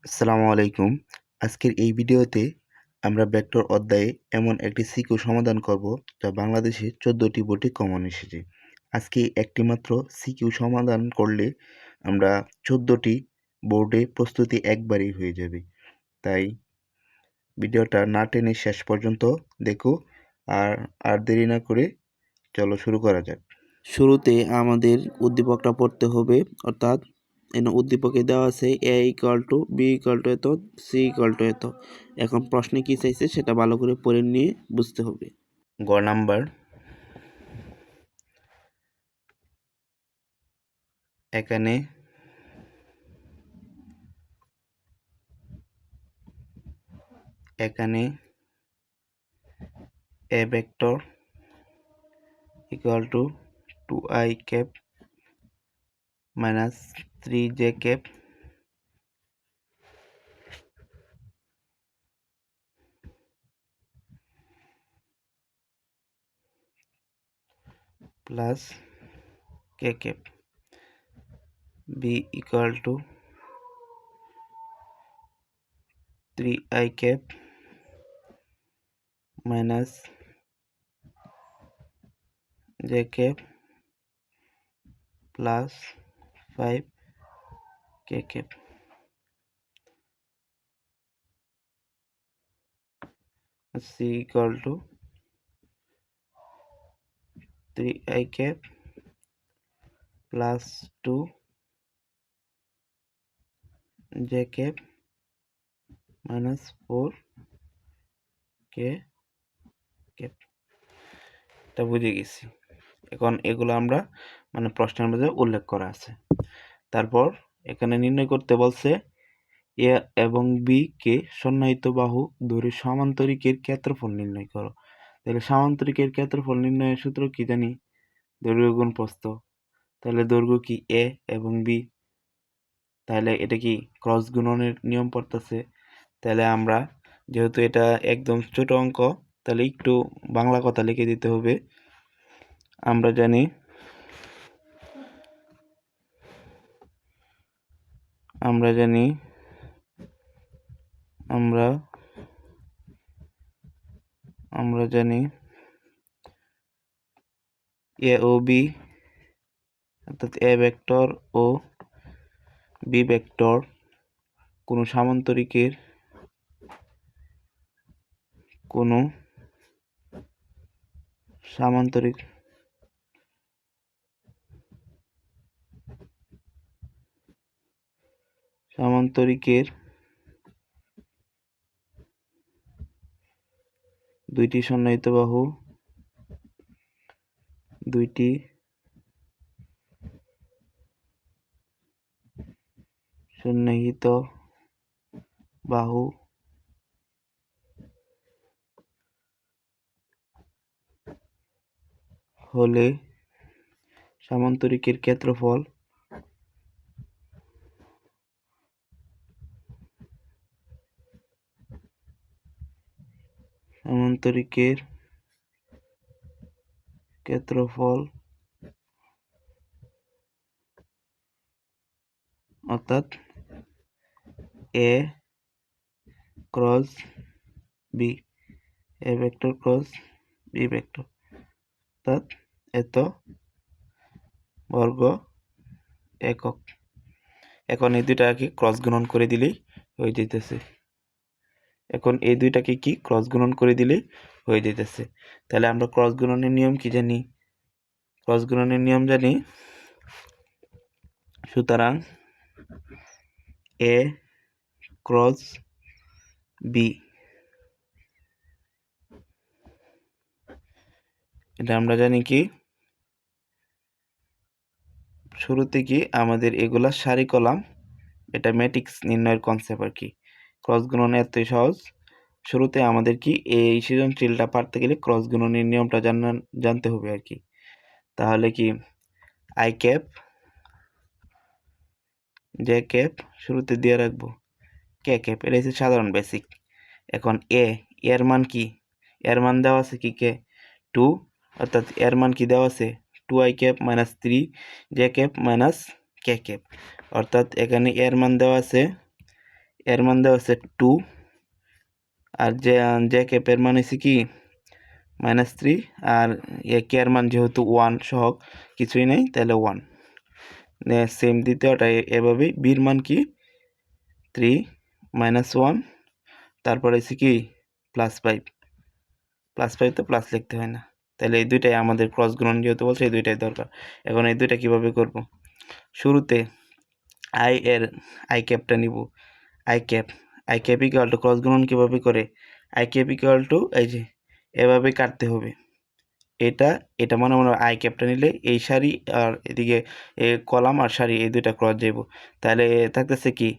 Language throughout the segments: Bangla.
আসসালামু আলাইকুম। আজকের এই ভিডিওতে আমরা ভেক্টর অধ্যায়ে এমন একটি সিকিউ সমাধান করব যা বাংলাদেশে 14টি বোর্ডে কমন এসেছে। আজকে একটি মাত্র সিকিউ সমাধান করলে আমরা 14টি বোর্ডে প্রস্তুতি একবারেই হয়ে যাবে। তাই ভিডিওটা না টেনে শেষ পর্যন্ত দেখো। আর দেরি না করে চলো শুরু করা যাক। শুরুতে আমাদের উদ্দীপকটা পড়তে হবে, অর্থাৎ উদ্দীপকে দেওয়া আছে a equal to B equal to এত, সি ইকুয়াল টু এত। এখন প্রশ্নে কি চাইছে সেটা ভালো করে পড়ে নিয়ে বুঝতে হবে। গ নাম্বার, এখানে a vector equal to 2i cap minus 3j cap plus k cap, b equal to 3i cap minus j cap plus 5k cap, c equal to 3i cap plus 2j cap minus 4k cap. এটা বুঝে গেছি। এখন এগুলো আমরা প্রশ্নের মধ্যে উল্লেখ করা আছে। তারপর এখানে নির্ণয় করতে বলছে এ এবং বি কে সন্নিহিত বাহু ধরে সামান্তরিকের ক্ষেত্রফল নির্ণয় করো। তাহলে সামান্তরিকের ক্ষেত্রফল নির্ণয়ের সূত্র কি জানি? দৈর্ঘ্য গুণ প্রস্থ। তাহলে দৈর্ঘ্য কি এ এবং বি, তাহলে এটা কি ক্রস গুণনের নিয়ম পড়তেছে। তাহলে আমরা যেহেতু এটা একদম ছোট অঙ্ক, তাহলে একটু বাংলা কথা লিখে দিতে হবে। আমরা জানি এ ও বি, অর্থাৎ এ ভেক্টর ও বি ভেক্টর কোনো সামান্তরিকের দুইটি সন্নিহিত বাহু হলে সামান্তরিকের ক্ষেত্রফল অর্থাৎ A cross B, A vector cross B vector, অর্থাৎ এত বর্গ একক। এখন এই দুইটাকে ক্রস গুণন করে দিলেই হয়ে যেতেছে। তাহলে আমরা ক্রস গুণনের নিয়ম কি জানি? সুতরাং এ ক্রস বি, এটা আমরা জানি কি শুরুতে কি আমাদের এগুলা সারি কলাম, এটা ম্যাট্রিক্স নির্ণয়ের কনসেপ্ট আর কি। ক্রস গুণন এতই সহজ। শুরুতে আমাদের কি এই সৃজনশীলটা পারতে গেলে ক্রস গুণনের নিয়মটা জানতে হবে আর কি। তাহলে কি আই ক্যাপ জে ক্যাপ শুরুতে দিয়ে রাখবো, কে ক্যাপ, এটা হচ্ছে সাধারণ বেসিক। এখন এর মান কি? এর মান দেওয়া আছে কি কে 2, অর্থাৎ এর মান কি দেওয়া আছে 2i cap minus 3j cap minus K cap, অর্থাৎ এখানে এর মান দেওয়া আছে এর মান দেওয়া আছে 2, আর যে ক্যাপের মান হচ্ছে কি -3, আর কে এর মান যেহেতু 1 সহগ কিছুই নেই, তাহলে 1। সেম দ্বিতীয়টা এভাবেই, বির মান কি 3 -1, তারপরে হচ্ছে কি +5, +5 তো প্লাস লিখতে হয় না, তাহলে এই দুইটাই আমাদের ক্রস গুণন যেহেতু বলছে এই দুইটাই দরকার। এখন এই দুইটা কিভাবে করব? শুরুতে আই ক্যাপটা নিব, I cap equal to cross গুণন কিভাবে করে, আই ক্যাপ ইকুয়াল টু এই যে এভাবে কাটতে হবে, এটা মনে মনে আই ক্যাপটা নিলে এই সারি আর এদিকে এই কলাম আর সারি এই দুইটা ক্রস যাইব, তাহলে থাকতেছে কি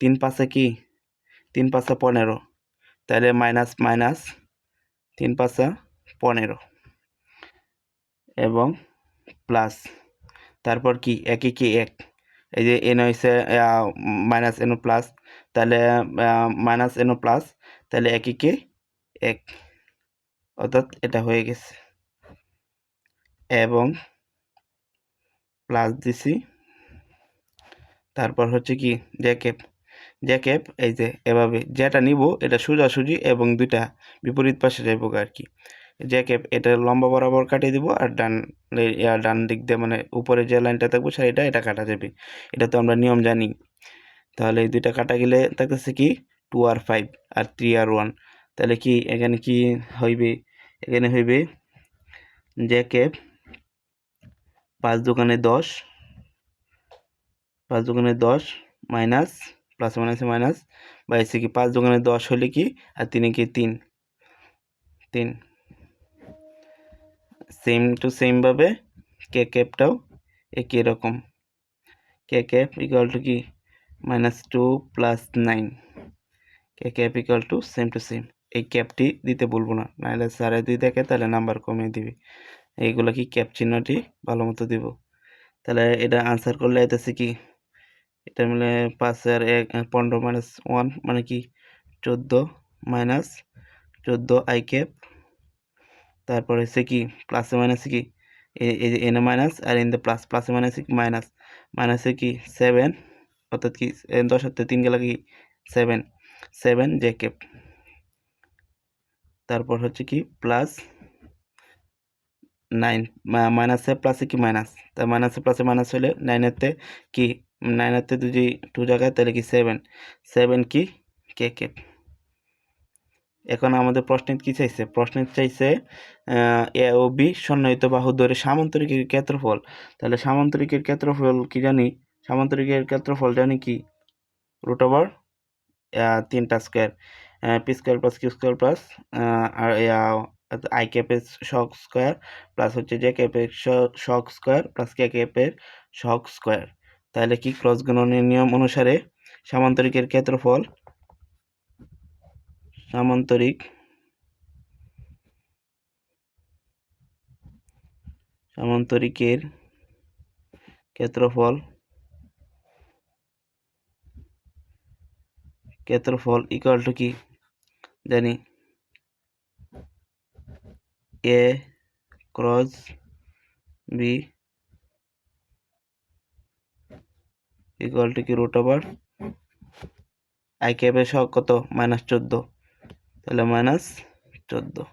3 5 কি 3 5 15, তাহলে মাইনাস মাইনাস 3 5 15 এবং প্লাস, তারপর কি একই কি এক, এই যে এন হয়েছে মাইনাস এন প্লাস, তাহলে মাইনাস এন প্লাস, তাহলে একই কে এক, অর্থাৎ এটা হয়ে গেছে, এবং প্লাস দিছি, তারপর হচ্ছে কি জ্যাকেপ এই যে এভাবে যেটা নিব এটা সোজাসুজি এবং দুইটা বিপরীত পাশে যাইব আর কি। জ্যাকেপ এটা লম্বা বরাবর কাটিয়ে দিব, আর ডান দিক দিয়ে মানে উপরে যে লাইনটা থাকবে সেটা এটা কাটা যাবে, এটা তো আমরা নিয়ম জানি। তাহলে এই দুইটা কাটা গেলে থাকতেছে কি 2 আর 5 আর 3 আর 1, তাহলে কি এখানে কি হইবে, এখানে হইবে জ্যাকেপ 5 দোকানে 10, 5 দোকানে 10 মাইনাস প্লাস মাইনাসে মাইনাস, বা এসে কি 5 দোকানে 10 হলে কি, আর 3 কি 3 3, সেম টু সেম ভাবে কে ক্যাপটাও একই রকম, কে ক্যাপ ইকুয়াল টু কি -2 + 9, কে ক্যাপ ইকুয়াল টু সেম, এই ক্যাপটি দিতে বলবো না, নাহলে স্যারে যদি দেখে তাহলে নাম্বার কমিয়ে দিবে। এইগুলা কি ক্যাপ চিহ্নটি ভালো মতো দিব, তাহলে এটা আনসার করলে এতেছে কি, এটা মিলে 5 আর 1 15 - 1 মানে কি 14 -14 আই ক্যাপ, তারপর হচ্ছে কি প্লাসে মাইনাসে কি এই যে এন মাইনাস আর এন প্লাস, প্লাসে মাইনাসে কি মাইনাস, মাইনাসে কি 7, অর্থাৎ কি 10 হাতে 3 গেলে কি 7 7 জ্যাকেপ, তারপর হচ্ছে কি প্লাস 9 মাইনাসে প্লাসে কি মাইনাস, তা মাইনাসে প্লাসে মাইনাস হলে 9 কি 9 যদি 2 জায়গায় তাহলে কি 7 7 কি কে ক্যাপ। এখন আমাদের প্রশ্নে কি চাইছে, প্রশ্নে চাইছে এ ও বি সন্নিহিত বাহু ধরে সামান্তরিকের ক্ষেত্রফল, তাহলে সামান্তরিকের ক্ষেত্রফল কি জানি, সামান্তরিকের ক্ষেত্রফল জানি কি √3 square, P square plus Q square plus আর আই ক্যাপের সহগ স্কয়ার প্লাস হচ্ছে জে ক্যাপের সহগ স্কয়ার প্লাস কে ক্যাপের সহগ স্কয়ার, তাহলে কি ক্রস গুণনের নিয়ম অনুসারে সামান্তরিকের ক্ষেত্রফল, সামান্তরিকের ক্ষেত্রফল ইকুয়াল টু কি জানি এ ক্রস বি ইকুয়াল টু কি √, আই ক্যাপের সহগ কত -14, তাহলে -14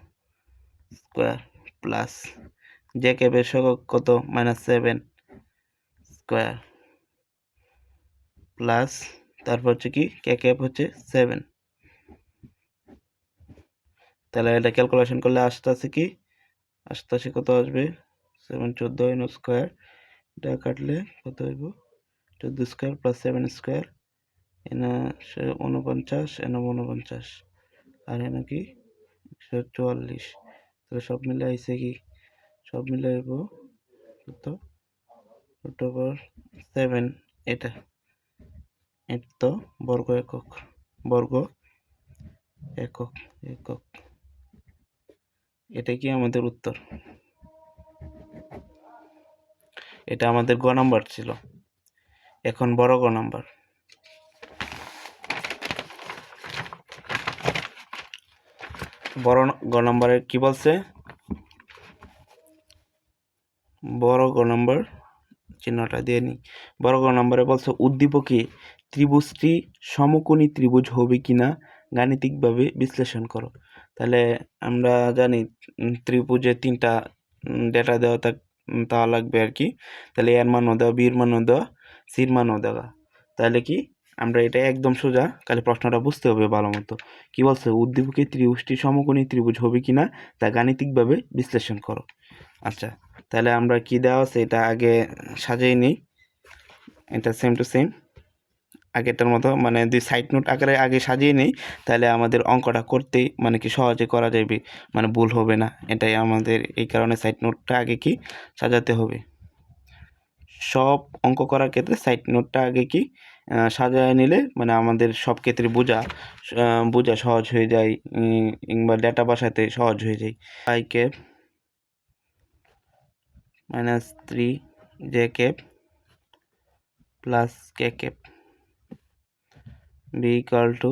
স্কয়ার প্লাস জে ক্যাপের সহগ কত -7 স্কয়ার প্লাস, তারপর হচ্ছে কি কে ক্যাপ হচ্ছে 7, তাহলে এটা ক্যালকুলেশন করলে আসতেছে কি কত আসবে 7 14 স্কয়ার, এটা কাটলে কত হইব 14 স্কয়ার প্লাস 7 স্কয়ার, এনে 49 এনে 49 আর এনে কি 144, তাহলে সব মিলে আইছে কি, সব মিলে হইব কত √7, এটা তো বর্গ একক, একক, এটা কি আমাদের উত্তর, এটা আমাদের গ নাম্বার ছিল। এখন বড় গ নাম্বার, বড় গ নাম্বারের কি বলছে, বড় গ নাম্বার চিহ্নটা দিয়ে নি, 12 নম্বরে বলছে উদ্দীপকে ত্রিভুজটি সমকোণী ত্রিভুজ হবে কিনা গাণিতিকভাবে বিশ্লেষণ করো। তাহলে আমরা জানি ত্রিভুজের 3টা ডেটা দেওয়া তা লাগবে আর কি। তাহলে এর মানও দেওয়া, বির মানও দেওয়া, সির মানও দেওয়া। তাহলে কি আমরা এটা একদম সোজা, খালি প্রশ্নটা বুঝতে হবে ভালো মতো। কি বলছে, উদ্দীপকে ত্রিভুজটি সমকোণী ত্রিভুজ হবে কিনা তা গাণিতিকভাবে বিশ্লেষণ করো। আচ্ছা, তাহলে আমরা কি দেওয়া আছে এটা আগে সাজিয়ে নিই। এটা সেম টু সেম আগেরটার মতো, মানে দুই সাইড নোট আকারে আগে সাজিয়ে নিই, তাহলে আমাদের অঙ্কটা করতেই মানে কি সহজে করা যাবে, মানে ভুল হবে না। এটাই আমাদের, এই কারণে সাইড নোটটা আগে কি সাজাতে হবে। সব অঙ্ক করার ক্ষেত্রে সাইড নোটটা আগে কি সাজায় নিলে মানে আমাদের সব ক্ষেত্রে বোঝা সহজ হয়ে যায়, কিংবা ডেটা বসাতে সহজ হয়ে যায়। I cap minus 3 j cap plus K cap B equal to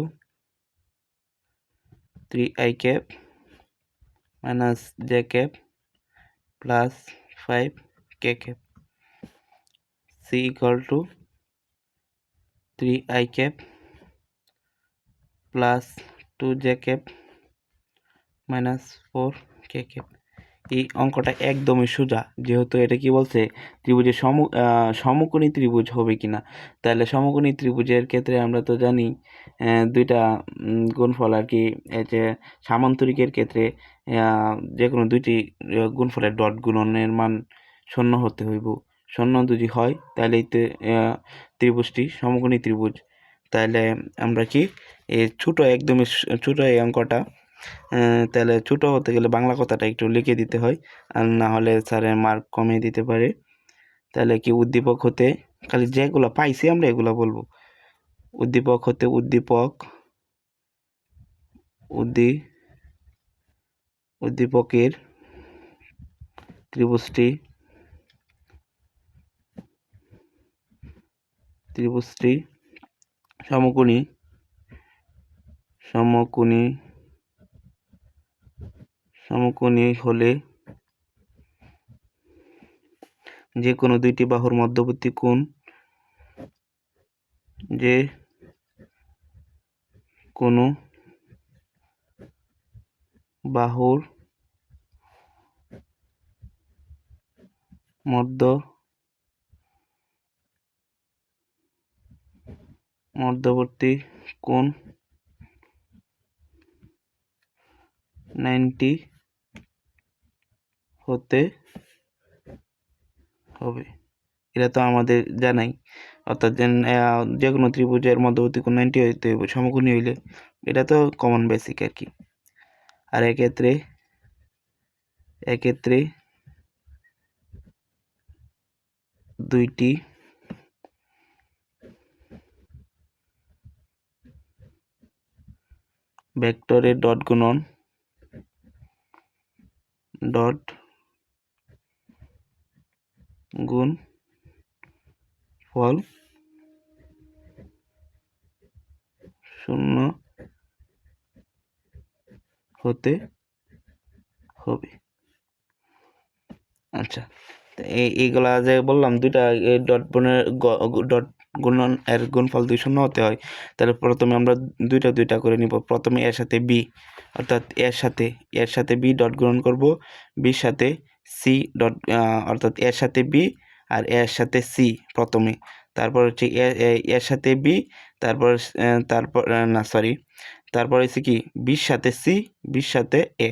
3i cap minus j cap plus 5k cap C equal to 3i cap plus 2j cap minus 4k cap. এই অঙ্কটা একদমই সোজা, যেহেতু এটা কি বলছে ত্রিভুজের সমকোণী ত্রিভুজ হবে কিনা। তাহলে সমকোণী ত্রিভুজের ক্ষেত্রে আমরা তো জানি দুইটা গুণফল আর কি, এই যে সামান্তরিকের ক্ষেত্রে যে কোনো দুইটি গুণফলের ডট গুণনের মান 0 হতে হইব। 0 যদি হয় তাহলে এই ত্রিভুজটি সমকোণী ত্রিভুজ। তাহলে আমরা কি এই একদমই ছোট এই অঙ্কটা, তাহলে ছোট হতে গেলে বাংলা কথাটা একটু লিখে দিতে হয়, আর না হলে স্যারের মার্ক কমিয়ে দিতে পারে। তাহলে কি উদ্দীপক হতে, খালি যেগুলো পাইছি আমরা এগুলো বলবো। উদ্দীপক হতে উদ্দীপকের ত্রিভুজটি সমকোণী হলে যে কোনো দুইটি বাহুর মধ্যবর্তী কোণ মধ্যবর্তী কোণ 90 হতে হবে। এটা তো আমাদের জানাই, অর্থাৎ যে কোনো ত্রিভুজের মধ্যবর্তী কোণ 90 হইতে হবে সমকোণী হইলে। এটা তো কমন বেসিক আর কি। আর এক্ষেত্রে দুইটি ভেক্টরের ডট গুণ ফল 0 হতে হবে। আচ্ছা, এইগুলা যে বললাম দুইটা ডট গুণন এর গুণফল 2 0 হতে হয়। তাহলে প্রথমে আমরা দুইটা করে নিব। প্রথমে এর সাথে বি, অর্থাৎ এর সাথে বি ডট গুণন করব, বির সাথে সি ডট, অর্থাৎ এর সাথে বি আর এর সাথে সি প্রথমে, তারপর হচ্ছে এর সাথে বি, তারপর না সরি, তারপর হচ্ছে কি বির সাথে সি, বির সাথে এ,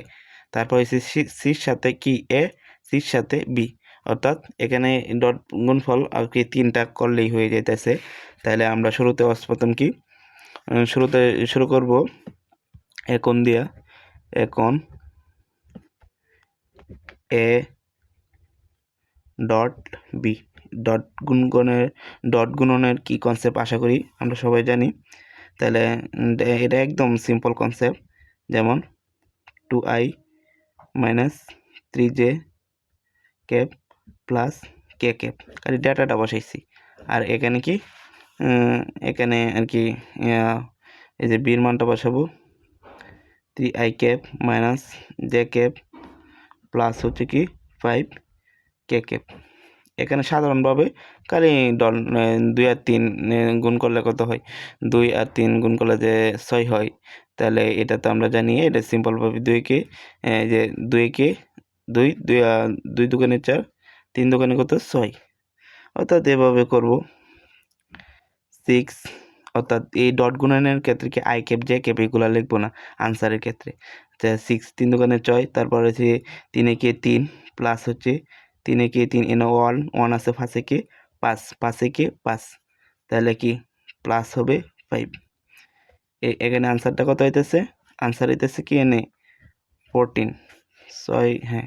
তারপর হচ্ছে সির সাথে কি এ, সির সাথে বি, অর্থাৎ এখানে ডট গুণফল আর কি 3টা করলেই হয়ে যাইতেছে। তাহলে আমরা প্রথম কি শুরু করব এখন দিয়া। এখন এ ডট বি, ডট গুণনের কি কনসেপ্ট আশা করি আমরা সবাই জানি। তাহলে এটা একদম সিম্পল কনসেপ্ট, যেমন 2i minus 3j cap plus কে ক্যাপ, খালি ডেটাটা বসাইছি। আর এখানে কি এখানে আর কি এই যে বির মানটা বসাবো 3i cap minus j cap plus হচ্ছে কি 5k ক্যাপ। এখানে সাধারণভাবে খালি 2 আর 3 গুণ করলে কত হয়? 2 আর 3 গুণ করলে যে 6 হয়, তাহলে এটা তো আমরা জানি। এটা সিম্পলভাবে 2কে যে 2কে 2 দুগুণে 4, 3 দুগুণে কত? 6। অর্থাৎ এভাবে করব। 6 অর্থাৎ এই ডট গুণনের ক্ষেত্রে কি আই ক্যাপ জে ক্যাপ এগুলো লিখবো না আনসারের ক্ষেত্রে। 6 3 দুগুণে 6, তারপর হচ্ছে 3 একে 3 প্লাস হচ্ছে 3 একে 3 এনে 1 আছে 5 একে 5 একে 5, তাহলে কি প্লাস হবে 5। এখানে আনসারটা কত হইতেছে? আনসার হইতেছে কি এনে 14, 6 হ্যাঁ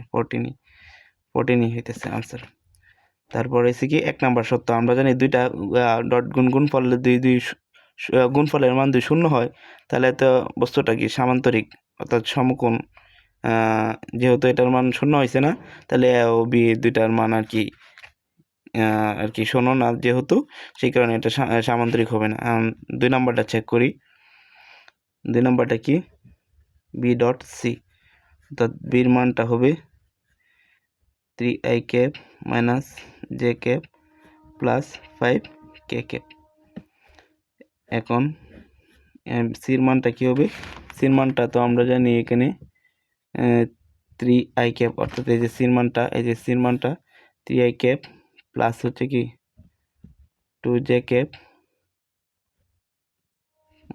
14ই হইতেছে আনসার। তারপরে হচ্ছে কি 1 নাম্বার সত্য। আমরা জানি দুইটা ডট গুণফলের দুই গুণফলের মান 2 শূন্য হয়, তাহলে তো বস্তুটা কি সামান্তরিক অর্থাৎ সমকোণ। যেহেতু এটার মান শূন্য হয়েছে না, তাহলে এ ও বি দুইটার মান আর কি শূন্য না, যেহেতু সেই কারণে এটা সামান্তরিক হবে না। 2 নাম্বারটা চেক করি। 2 নাম্বারটা কি? বি ডট সি, অর্থাৎ বির মানটা হবে 3i cap minus j cap plus 5k cap. এখন সির মানটা কি হবে? সির মানটা তো আমরা জানি এখানে 3i ক্যাপ, অর্থাৎ এই যে সির মানটা 3i ক্যাপ প্লাস হচ্ছে কি 2j cap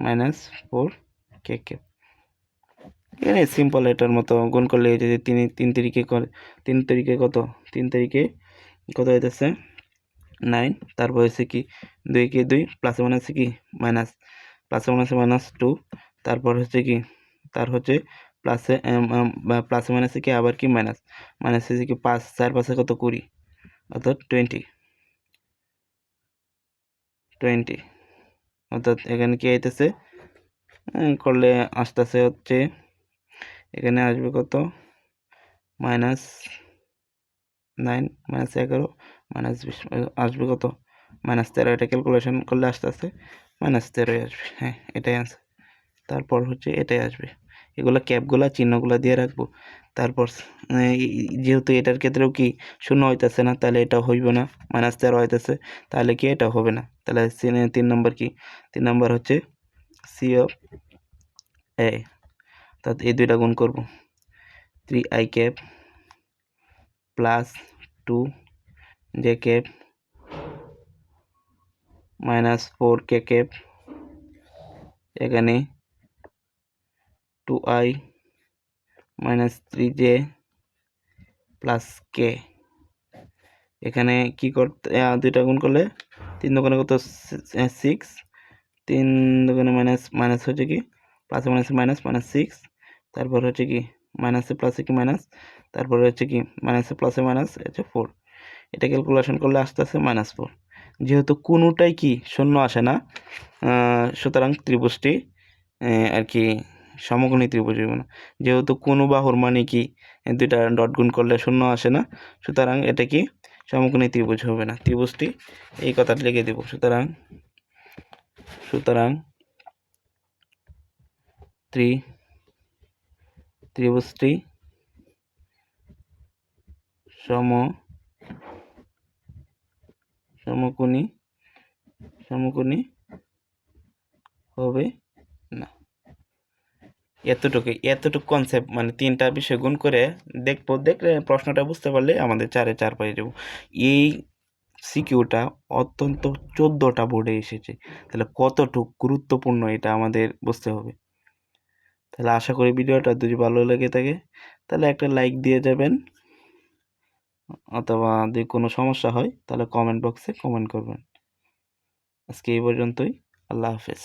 minus 4k cap. এখানে সিম্পল এটার মতো গুণ করলে এই যে 3 তারিখে কত? 3 তারিখে কত হইতেছে 9, তারপর হচ্ছে কি 2 কে 2 প্লাসে মাইনাসে কি মাইনাস, প্লাসে মাইনাসে -2, তারপর হচ্ছে কি প্লাসে মাইনাসে কি আবার কি মাইনাস হচ্ছে কি 5 4 5 কত 20, অর্থাৎ 20 অর্থাৎ এখানে কি আইতেছে করলে আসতেছে হচ্ছে এখানে আসবে কত -9 -11 -20 আসবে কত -13। এটা ক্যালকুলেশন করলে আসতেছে -13 আসবে। হ্যাঁ, এটাই আনসার। তারপর হচ্ছে এটাই আসবে। এগুলা ক্যাপগুলা চিহ্নগুলা দিয়ে রাখবো। তারপর যেহেতু এটার ক্ষেত্রেও কি শূন্য হইতেছে না, তাহলে এটা হইব না। -13 হইতেছে, তাহলে কি এটা হবে না। তাহলে 3 নম্বর কি? 3 নম্বর হচ্ছে সি অফ এ, অর্থাৎ এই দুইটা গুণ করব। 3i cap plus 2j cap minus 4k cap, এখানে 2i minus 3j plus k। এখানে কি করতে দুইটা গুণ করলে 3 দুগুণে কত 6, 3 দুগুণে মাইনাস হচ্ছে কি প্লাসে মাইনাস -6, তারপর হচ্ছে কি মাইনাসে প্লাসে কি মাইনাস, তারপরে হচ্ছে কি মাইনাসে প্লাসে মাইনাস হচ্ছে 4। এটা ক্যালকুলেশন করলে আসতেছে -4। যেহেতু কোনোটাই কি শূন্য আসে না, সুতরাং ত্রিভুজটি আর কি সমকোণী ত্রিভুজ হইব না। যেহেতু কোনো বাহুর মানে কি দুইটা ডট গুণ করলে শূন্য আসে না, সুতরাং এটা কি সমকোণী ত্রিভুজ হবে না। ত্রিভুজটি এই কথাটা লিখে দেব। সুতরাং ত্রিভুজটি সমকোণী হবে না। এতটুকু কনসেপ্ট, মানে 3টা বিষয় গুণ করে দেখলে প্রশ্নটা বুঝতে পারলে আমাদের 4-এ 4 পেয়ে যাব। এই সিকিউটা অত্যন্ত 14টা বোর্ডে এসেছে, তাহলে কতটুকু গুরুত্বপূর্ণ এটা আমাদের বুঝতে হবে। তাহলে আশা করি ভিডিওটা যদি ভালো লেগে থাকে তাহলে একটা লাইক দিয়ে যাবেন, অথবা যদি কোনো সমস্যা হয় তাহলে কমেন্ট বক্সে কমেন্ট করবেন। আজকে এই পর্যন্তই। আল্লাহ হাফেজ।